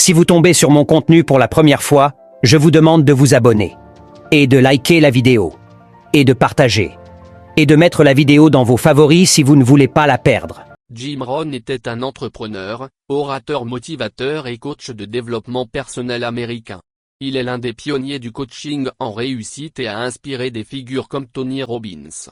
Si vous tombez sur mon contenu pour la première fois, je vous demande de vous abonner, et de liker la vidéo, et de partager, et de mettre la vidéo dans vos favoris si vous ne voulez pas la perdre. Jim Rohn était un entrepreneur, orateur motivateur et coach de développement personnel américain. Il est l'un des pionniers du coaching en réussite et a inspiré des figures comme Tony Robbins.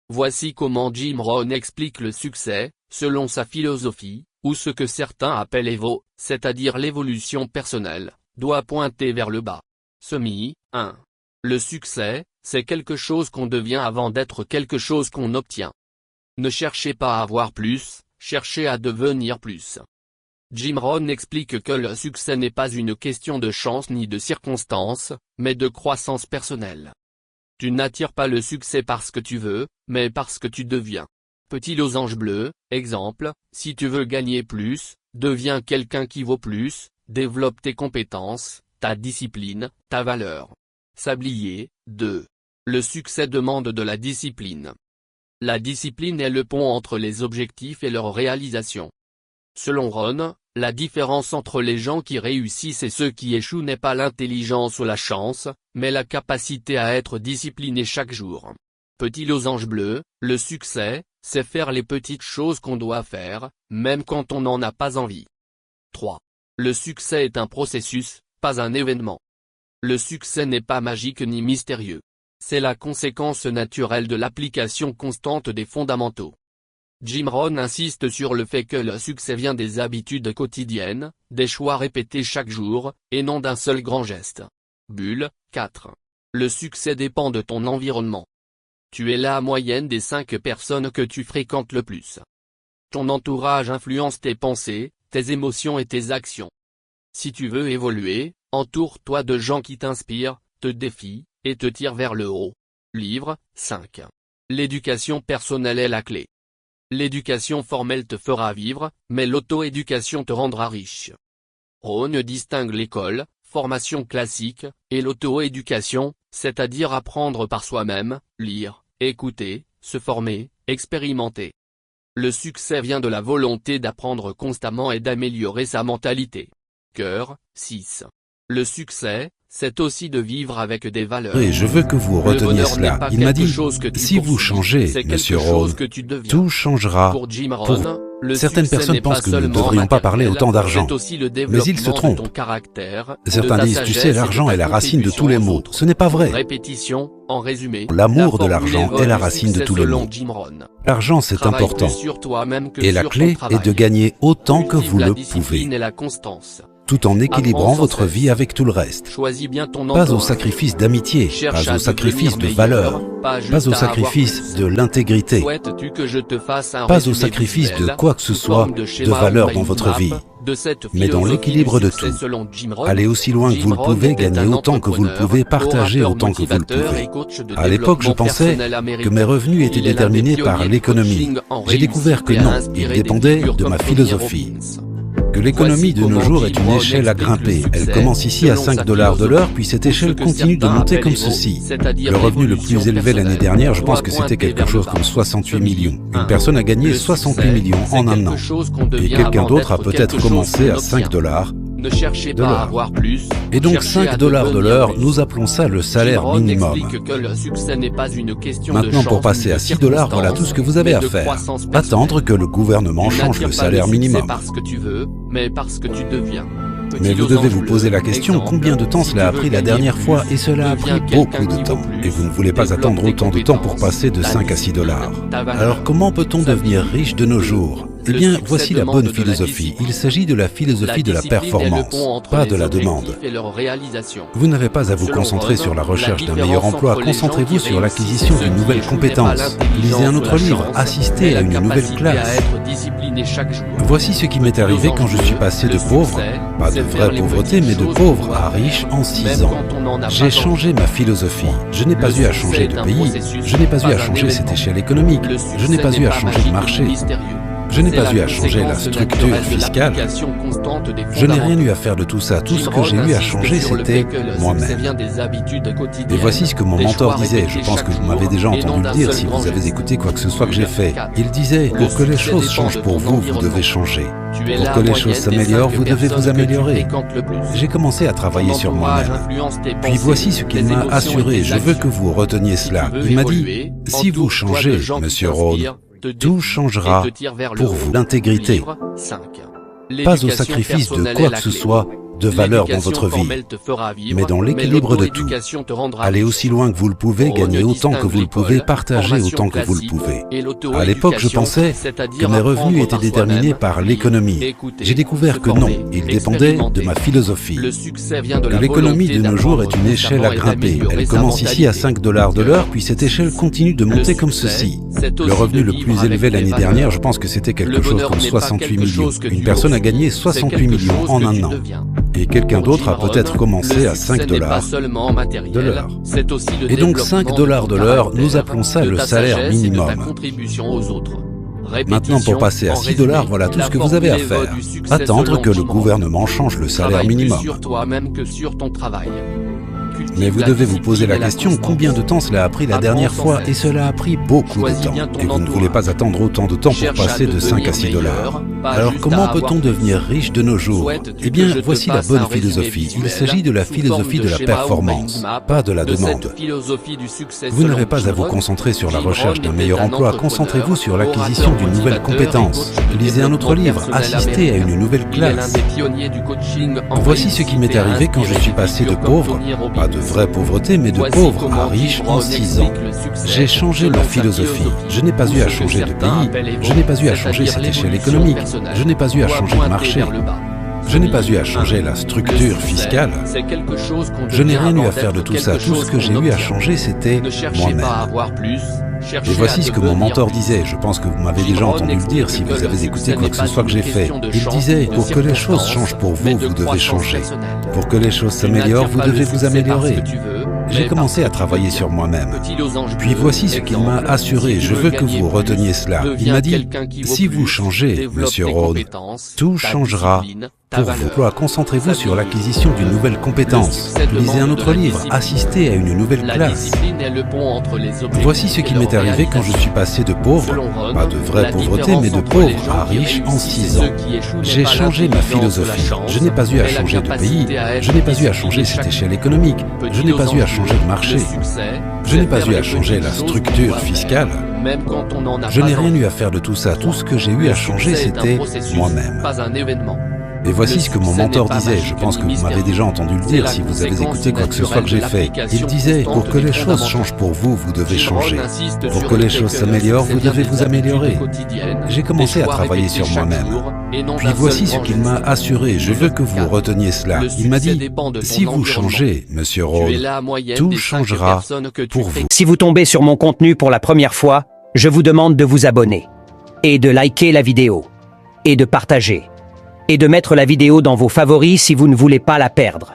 Voici comment Jim Rohn explique le succès, selon sa philosophie, ou ce que certains appellent EVO, c'est-à-dire l'évolution personnelle, doit pointer vers le bas. Semi, 1. Le succès, c'est quelque chose qu'on devient avant d'être quelque chose qu'on obtient. Ne cherchez pas à avoir plus, cherchez à devenir plus. Jim Rohn explique que le succès n'est pas une question de chance ni de circonstance, mais de croissance personnelle. Tu n'attires pas le succès parce que tu veux, mais parce que tu deviens. Petit losange bleu, exemple, si tu veux gagner plus, deviens quelqu'un qui vaut plus, développe tes compétences, ta discipline, ta valeur. Sablier, 2. Le succès demande de la discipline. La discipline est le pont entre les objectifs et leur réalisation. Selon Rohn, la différence entre les gens qui réussissent et ceux qui échouent n'est pas l'intelligence ou la chance, mais la capacité à être discipliné chaque jour. Petit losange bleu, le succès, c'est faire les petites choses qu'on doit faire, même quand on n'en a pas envie. 3. Le succès est un processus, pas un événement. Le succès n'est pas magique ni mystérieux. C'est la conséquence naturelle de l'application constante des fondamentaux. Jim Rohn insiste sur le fait que le succès vient des habitudes quotidiennes, des choix répétés chaque jour, et non d'un seul grand geste. Bulle, 4. Le succès dépend de ton environnement. Tu es la moyenne des 5 personnes que tu fréquentes le plus. Ton entourage influence tes pensées, tes émotions et tes actions. Si tu veux évoluer, entoure-toi de gens qui t'inspirent, te défient, et te tirent vers le haut. Livre, 5. L'éducation personnelle est la clé. L'éducation formelle te fera vivre, mais l'auto-éducation te rendra riche. Rohn distingue l'école, formation classique, et l'auto-éducation, c'est-à-dire apprendre par soi-même, lire, écouter, se former, expérimenter. Le succès vient de la volonté d'apprendre constamment et d'améliorer sa mentalité. Cœur, 6. Le succès, c'est aussi de vivre avec des valeurs. Et je veux que vous reteniez cela. Il m'a dit, si vous changez, Monsieur Rohn, tout changera. Pour Jim Rohn, Certaines personnes pensent que nous ne devrions pas parler autant d'argent. Mais ils se trompent. Certains disent, tu sais, l'argent est la racine de tous les maux. Ce n'est pas vrai. Répétition, en résumé, L'amour de l'argent est la racine de tous les maux. L'argent, c'est important. Et la clé est de gagner autant que vous le pouvez, tout en équilibrant votre vie avec tout le reste. Pas au sacrifice d'amitié, pas au sacrifice de valeur, pas au sacrifice de l'intégrité, pas au sacrifice de quoi que ce soit de valeur dans votre vie, mais dans l'équilibre de tout. Allez aussi loin que vous le pouvez, gagnez autant que vous le pouvez, partagez autant que vous le pouvez. À l'époque, je pensais que mes revenus étaient déterminés par l'économie. J'ai découvert que non, ils dépendaient de ma philosophie. Que l'économie de nos jours est une échelle à grimper. Elle commence ici à 5 $ de l'heure, puis cette échelle continue de monter comme ceci. Le revenu le plus élevé l'année dernière, je pense que c'était quelque chose comme 68 millions. Une personne a gagné 68 millions en un an. Et quelqu'un d'autre a peut-être commencé à 5 $ Ne cherchez pas à avoir plus. Et donc 5 $ de l'heure, nous appelons ça le salaire minimum. Maintenant, pour passer à 6 $, voilà tout ce que vous avez à faire. Attendre que le gouvernement change le salaire minimum. Mais vous devez vous poser la question, combien de temps cela a pris la dernière fois? Et cela a pris beaucoup de temps. Et vous ne voulez pas attendre autant de temps pour passer de 5 à 6 $. Alors comment peut-on devenir riche de nos jours? Eh bien, voici la bonne philosophie. Il s'agit de la philosophie de la performance, pas de la demande. Vous n'avez pas à vous concentrer sur la recherche d'un meilleur emploi, concentrez-vous sur l'acquisition d'une nouvelle compétence. Lisez un autre livre, assistez à une nouvelle classe. Voici ce qui m'est arrivé quand je suis passé de pauvre, pas de vraie pauvreté, mais de pauvre à riche en 6 ans. J'ai changé ma philosophie. Je n'ai pas eu à changer de pays, je n'ai pas eu à changer cette échelle économique, je n'ai pas eu à changer de marché. Je n'ai pas eu à changer la structure fiscale. Je n'ai rien eu à faire de tout ça. Tout ce que j'ai eu à changer, c'était moi-même. Et voici ce que mon mentor disait. Je pense que vous m'avez déjà entendu le dire si vous avez écouté quoi que ce soit que j'ai fait. Il disait, pour que les choses changent pour vous, vous devez changer. Pour que les choses s'améliorent, vous devez vous améliorer. J'ai commencé à travailler sur moi-même. Puis voici ce qu'il m'a assuré. Je veux que vous reteniez cela. Il m'a dit, si vous changez, Monsieur Rhône, tout changera pour vous. L'intégrité. Pas au sacrifice de quoi que ce soit de valeur dans votre vie, mais dans l'équilibre de tout. Allez aussi loin que vous le pouvez, gagnez autant que vous le pouvez, partagez autant que vous le pouvez. À l'époque, je pensais que mes revenus étaient déterminés par l'économie. J'ai découvert que non, ils dépendaient de ma philosophie. L'économie de nos jours est une échelle à grimper. Elle commence ici à 5 $ de l'heure, puis cette échelle continue de monter comme ceci. Le revenu le plus élevé l'année dernière, je pense que c'était quelque chose comme 68 millions. Une personne a gagné 68 millions en un an. Et quelqu'un d'autre a peut-être commencé à 5 $ de l'heure. Et donc 5 $ de l'heure, nous appelons ça le salaire minimum. Maintenant, pour passer à 6 $, voilà tout ce que vous avez à faire. Attendre que le gouvernement change le salaire minimum. Mais vous devez vous poser la question, combien de temps cela a pris la dernière fois? Et cela a pris beaucoup de temps. Et vous ne voulez pas attendre autant de temps pour passer de 5 à 6 $. Alors comment peut-on devenir riche de nos jours? Eh bien, voici la bonne philosophie. Il s'agit de la philosophie de la performance, pas de la demande. Vous n'avez pas à vous concentrer sur la recherche d'un meilleur emploi, concentrez-vous sur l'acquisition d'une nouvelle compétence. Lisez un autre livre, assistez à une nouvelle classe. Voici ce qui m'est arrivé quand je suis passé de pauvre, pas de vraie pauvreté, mais de pauvre à riche en 6 ans. J'ai changé ma philosophie. Je n'ai pas eu à changer de pays, je n'ai pas eu à changer cette échelle économique, je n'ai pas eu à changer de marché. Je n'ai pas eu à changer la structure fiscale. Je n'ai rien eu à faire de tout ça. Tout ce que j'ai eu à changer, c'était moi-même. Et voici ce que mon mentor disait. Je pense que vous m'avez déjà entendu le dire si vous avez écouté quoi que ce soit que j'ai fait. Il disait, pour que les choses changent pour vous, vous devez changer. Pour que les choses s'améliorent, vous devez vous améliorer. J'ai commencé à travailler sur moi-même. Puis voici ce qu'il m'a assuré. Je veux que vous reteniez cela. Il m'a dit, si vous changez, Monsieur Rhône, tout changera pour vous. Concentrez-vous sur l'acquisition d'une nouvelle compétence. Lisez un autre livre, assistez à une nouvelle classe. Voici ce qui m'est arrivé quand je suis passé de pauvre, pas de vraie pauvreté, mais de pauvre à riche en 6 ans. J'ai changé ma philosophie. Je n'ai pas eu à changer de pays, je n'ai pas eu à changer cette échelle économique, je n'ai pas eu à changer de marché, je n'ai pas eu à changer la structure fiscale. Je n'ai rien eu à faire de tout ça. Tout ce que j'ai eu à changer, c'était moi-même. Et voici ce que mon mentor disait. Je pense que vous m'avez déjà entendu le dire si vous avez écouté quoi que ce soit que j'ai fait. Il disait, pour que les choses changent pour vous, vous devez changer. Pour que les choses s'améliorent, vous devez vous améliorer. J'ai commencé à travailler sur moi-même. Puis voici ce qu'il m'a assuré. Je veux que vous reteniez cela. Il m'a dit, si vous changez, Monsieur Rhône, tout changera pour vous. Si vous tombez sur mon contenu pour la première fois, je vous demande de vous abonner, et de liker la vidéo, et de partager, et de mettre la vidéo dans vos favoris si vous ne voulez pas la perdre.